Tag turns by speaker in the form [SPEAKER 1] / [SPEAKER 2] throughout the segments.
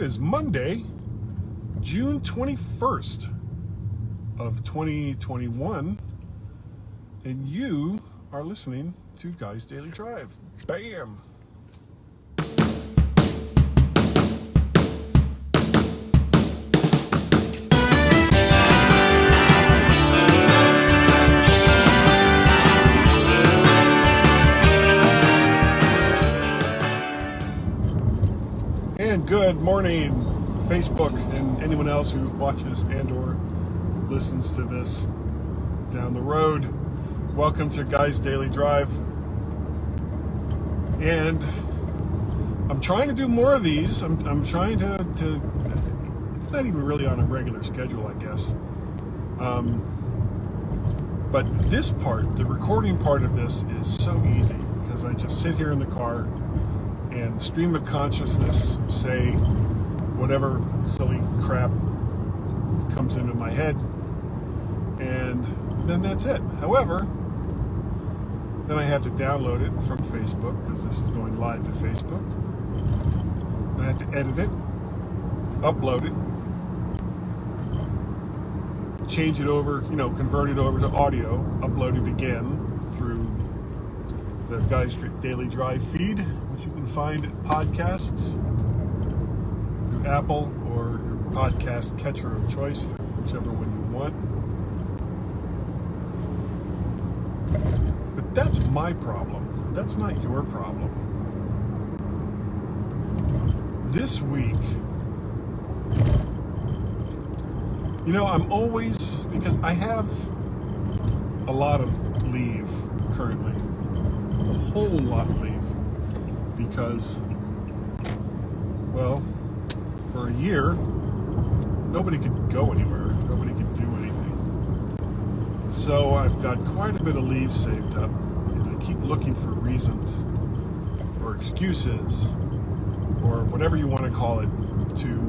[SPEAKER 1] It is Monday, June 21st of 2021, and you are listening to Guy's Daily Drive. Bam! And good morning, Facebook, and anyone else who watches and or listens to this down the road. Welcome to Guy's Daily Drive. And I'm trying to do more of these. I'm trying to it's not even really on a regular schedule, I guess. But this part, the recording part of this, is so easy because I just sit here in the car and stream of consciousness, say whatever silly crap comes into my head, and then that's it. However, then I have to download it from Facebook because this is going live to Facebook. Then I have to edit it, upload it, change it over, convert it over to audio, upload it again through the Guy's Daily Drive feed, which you can find at podcasts through Apple or your podcast catcher of choice, whichever one you want. But that's my problem. That's not your problem. This week, I'm always, because I have a lot of leave currently. A whole lot of leave, because, well, for a year, nobody could go anywhere, nobody could do anything. So I've got quite a bit of leave saved up, and I keep looking for reasons, or excuses, or whatever you want to call it, to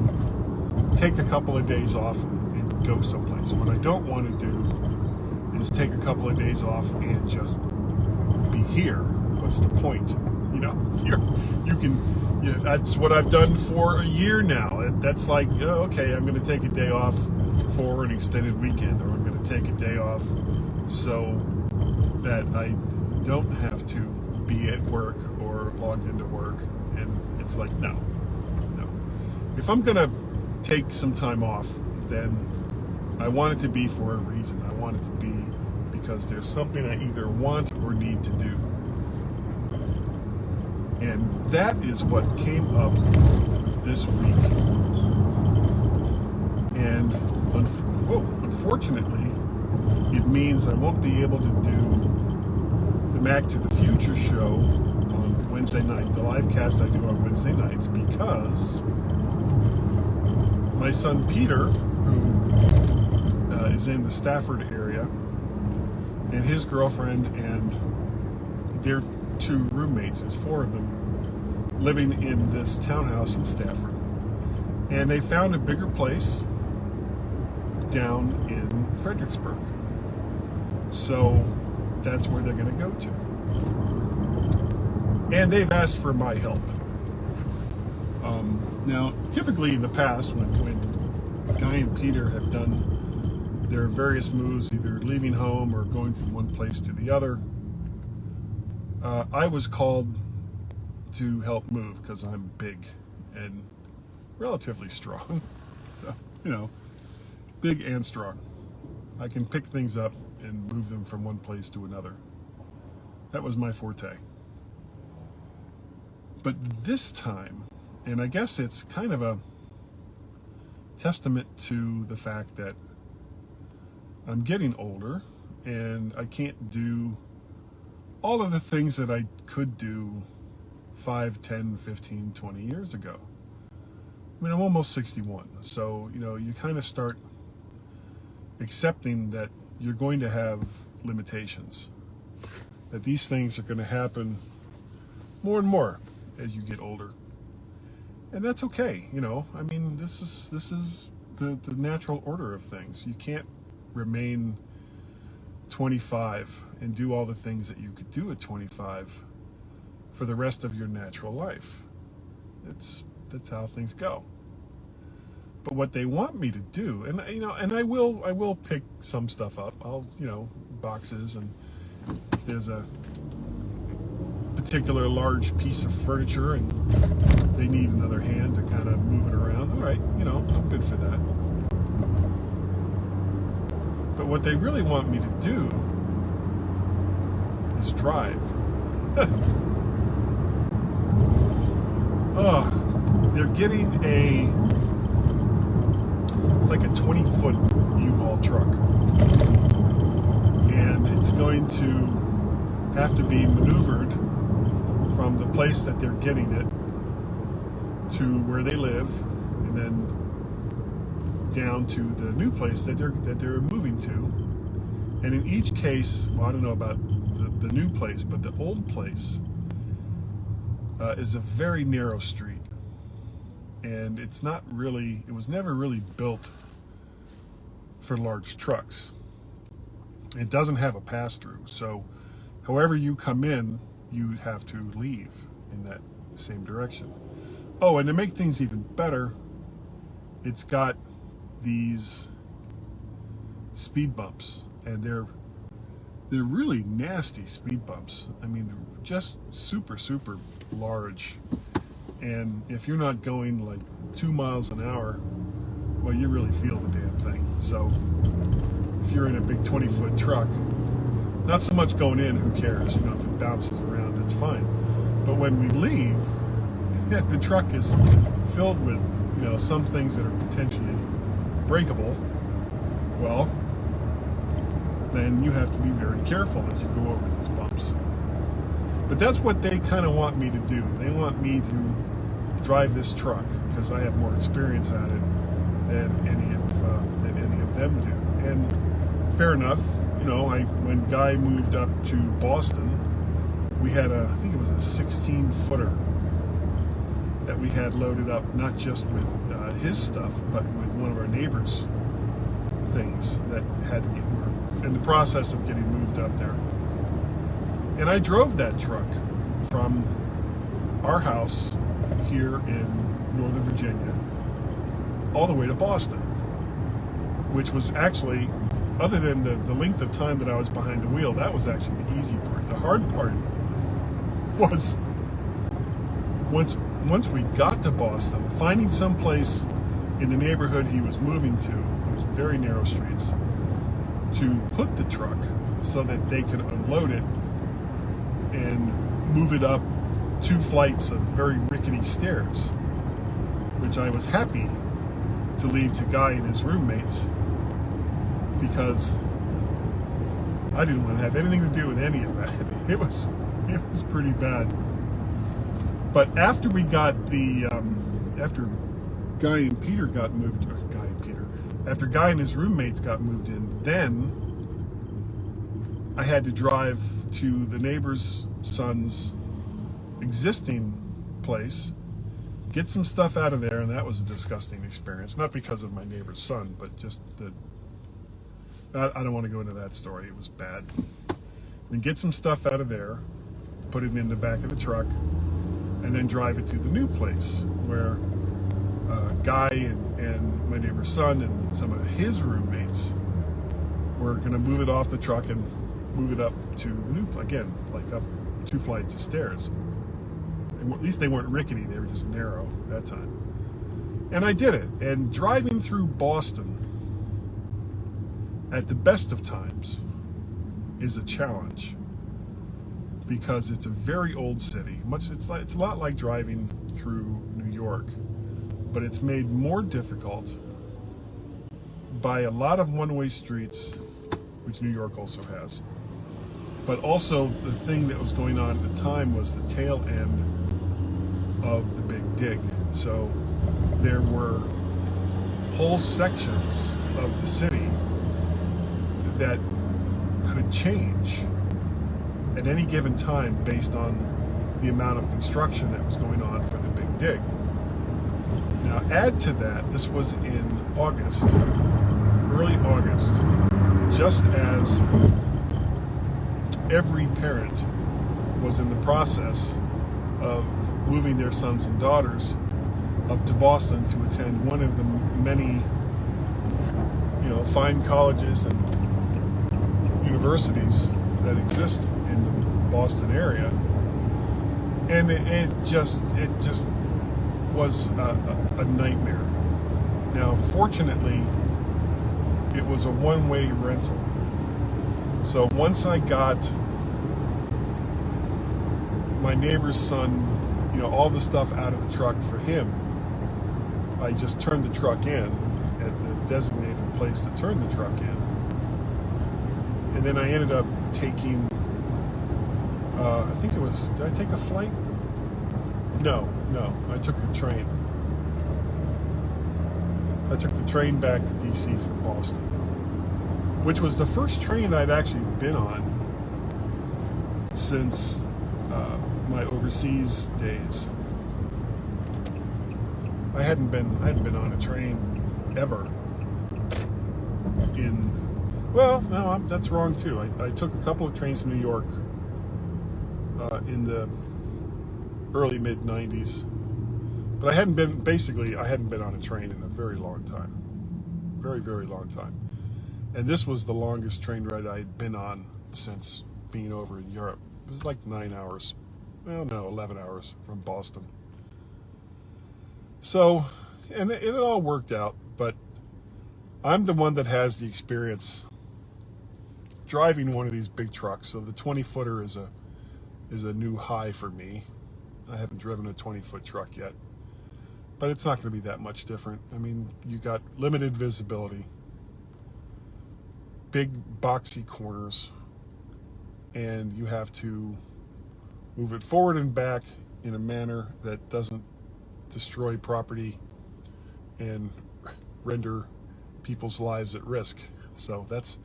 [SPEAKER 1] take a couple of days off and go someplace. What I don't want to do is take a couple of days off and just be here. What's the point? That's what I've done for a year now. That's like, okay, I'm going to take a day off for an extended weekend, or I'm going to take a day off so that I don't have to be at work or logged into work. And it's like, no. If I'm going to take some time off, then I want it to be for a reason. I want it to be because there's something I either want or need to do. And that is what came up this week. And unfortunately, it means I won't be able to do the Mac to the Future show on Wednesday night, the live cast I do on Wednesday nights, because my son Peter, who is in the Stafford area, and his girlfriend and their two roommates, there's four of them, living in this townhouse in Stafford. And they found a bigger place down in Fredericksburg. So that's where they're going to go to. And they've asked for my help. Now, typically in the past, when Guy and Peter have done their various moves, either leaving home or going from one place to the other, I was called to help move because I'm big and relatively strong. So, big and strong. I can pick things up and move them from one place to another. That was my forte. But this time, and I guess it's kind of a testament to the fact that I'm getting older and I can't do all of the things that I could do 5, 10, 15, 20 years ago. I mean, I'm almost 61, so, you kind of start accepting that you're going to have limitations, that these things are going to happen more and more as you get older. And that's okay, I mean, this is the natural order of things. You can't remain 25 and do all the things that you could do at 25 for the rest of your natural life. That's how things go. But what they want me to do, and and I will pick some stuff up. I'll, boxes, and if there's a particular large piece of furniture and they need another hand to kind of move it around, all right, I'm good for that. But what they really want me to do is drive. Oh, they're getting it's like a 20-foot U-Haul truck. And it's going to have to be maneuvered from the place that they're getting it to where they live, and then down to the new place that they're moving to. And in each case, well, I don't know about the new place, but the old place is a very narrow street, and it was never really built for large trucks. It doesn't have a pass-through, so however you come in, you have to leave in that same direction. Oh, and to make things even better, it's got these speed bumps, and they're really nasty speed bumps. I mean, they're just super, super large. And if you're not going like 2 miles an hour, well, you really feel the damn thing. So if you're in a big 20-foot truck, not so much going in, who cares? If it bounces around, it's fine. But when we leave, the truck is filled with, some things that are potentially breakable. Well, then you have to be very careful as you go over these bumps. But that's what they kind of want me to do. They want me to drive this truck because I have more experience at it than any of them do. And fair enough, when Guy moved up to Boston, we had I think it was a 16-footer that we had loaded up, not just with his stuff, but with one of our neighbors' things that had to get in the process of getting moved up there. And I drove that truck from our house here in Northern Virginia all the way to Boston, which was actually, other than the length of time that I was behind the wheel, that was actually the easy part. The hard part was once we got to Boston, finding some place in the neighborhood he was moving to, it was very narrow streets, to put the truck so that they could unload it and move it up 2 flights of very rickety stairs, which I was happy to leave to Guy and his roommates, because I didn't want to have anything to do with any of that. It was pretty bad. But after we got after Guy and Peter got moved, after Guy and his roommates got moved in, then I had to drive to the neighbor's son's existing place, get some stuff out of there, and that was a disgusting experience. Not because of my neighbor's son, but just I don't want to go into that story. It was bad. Then get some stuff out of there, put it in the back of the truck, and then drive it to the new place where Guy and my neighbor's son and some of his roommates were going to move it off the truck and move it up to the new place. Again, like up 2 flights of stairs. And at least they weren't rickety, they were just narrow that time. And I did it. And driving through Boston at the best of times is a challenge, because it's a very old city. It's a lot like driving through New York, but it's made more difficult by a lot of one-way streets, which New York also has. But also the thing that was going on at the time was the tail end of the Big Dig. So there were whole sections of the city that could change at any given time based on the amount of construction that was going on for the Big Dig. Now add to that, this was in August, early August, just as every parent was in the process of moving their sons and daughters up to Boston to attend one of the many, fine colleges and universities that exist in the Boston area. And it just was a nightmare. Now, fortunately, it was a one-way rental. So once I got my neighbor's son, all the stuff out of the truck for him, I just turned the truck in at the designated place to turn the truck in. And then I ended up taking, did I take a flight? No, I took a train. I took the train back to DC from Boston, which was the first train I'd actually been on since my overseas days. I hadn't been on a train ever that's wrong too. I took a couple of trains to New York in the early mid-90s, but I hadn't been on a train in a very long time. Very, very long time. And this was the longest train ride I'd been on since being over in Europe. It was like 9 hours. Well, no, 11 hours from Boston. So, and it all worked out, but I'm the one that has the experience driving one of these big trucks. So the 20-footer is a new high for me. I haven't driven a 20-foot truck yet, but it's not going to be that much different. I mean, you got limited visibility, big boxy corners, and you have to move it forward and back in a manner that doesn't destroy property and render people's lives at risk. So that's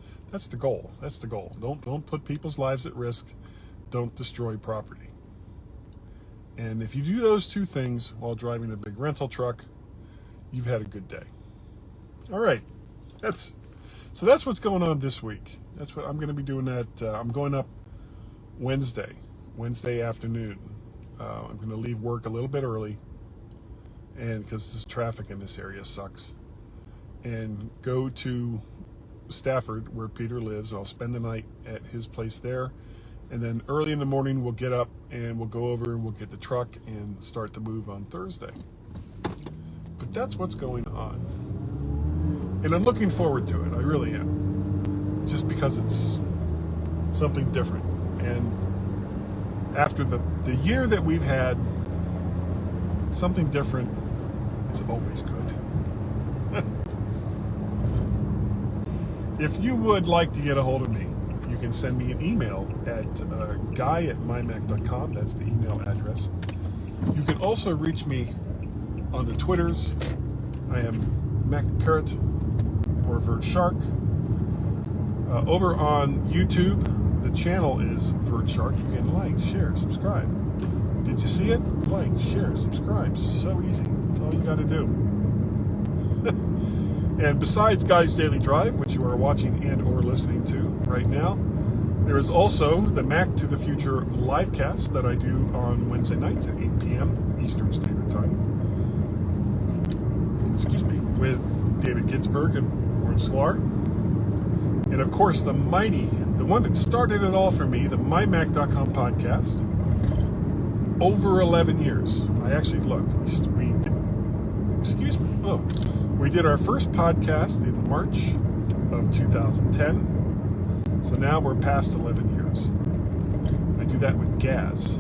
[SPEAKER 1] the goal. That's the goal. Don't put people's lives at risk. Don't destroy property. And if you do those two things while driving a big rental truck, you've had a good day. All right. That's what's going on this week. That's what I'm going to be doing. I'm going up Wednesday afternoon. I'm going to leave work a little bit early, and because this traffic in this area sucks, and go to Stafford where Peter lives. I'll spend the night at his place there, and then early in the morning we'll get up and we'll go over and we'll get the truck and start the move on Thursday. But that's what's going on, and I'm looking forward to it. I really am, just because it's something different. And after the year that we've had, something different is always good. If you would like to get a hold of me, you can send me an email at guy@mymac.com. That's the email address. You can also reach me on the Twitters. I am Mac Parrot or Vert Shark. Over on YouTube, the channel is Vert Shark. You can like, share, subscribe. Did you see it? Like, share, subscribe. So easy. That's all you got to do. And besides Guy's Daily Drive, which you are watching and or listening to right now, there is also the Mac to the Future live cast that I do on Wednesday nights at 8 p.m. Eastern Standard Time. Excuse me, with David Ginsburg and Warren Sklar. And of course, the one that started it all for me, the mymac.com podcast. Over 11 years. I actually looked. We did our first podcast in March of 2010. So now we're past 11 years. I do that with Gaz.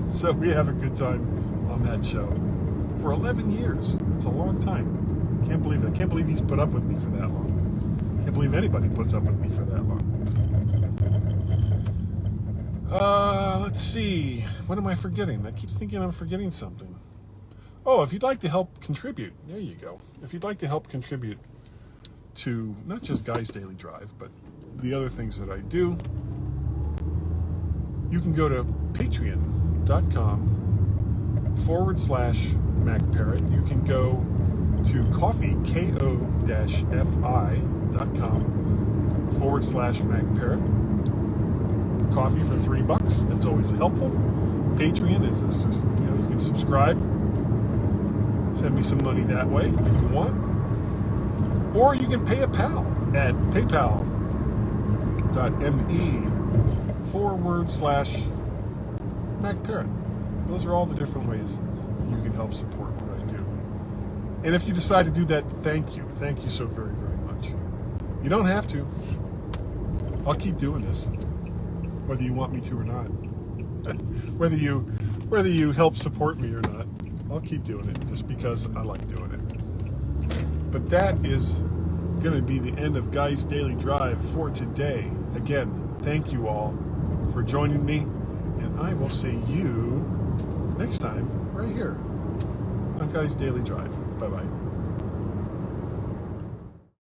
[SPEAKER 1] So we have a good time on that show. For 11 years. It's a long time. Can't believe it. I can't believe he's put up with me for that long. Can't believe anybody puts up with me for that long. Let's see. What am I forgetting? I keep thinking I'm forgetting something. Oh, if you'd like to help contribute, there you go. If you'd like to help contribute to not just Guy's Daily Drive, but the other things that I do, you can go to patreon.com/MacParrot. You can go to ko-fi.com/MacParrot. Coffee for $3. That's always helpful. Patreon is this. You can subscribe Send me some money that way if you want. Or you can pay a pal at paypal.me/MacParrot. Those are all the different ways you can help support what I do. And if you decide to do that, thank you. Thank you so very, very much. You don't have to. I'll keep doing this, whether you want me to or not. whether you help support me or not, I'll keep doing it just because I like doing it. But that is going to be the end of Guy's Daily Drive for today. Again, thank you all for joining me, and I will see you next time right here on Guy's Daily Drive. Bye-bye.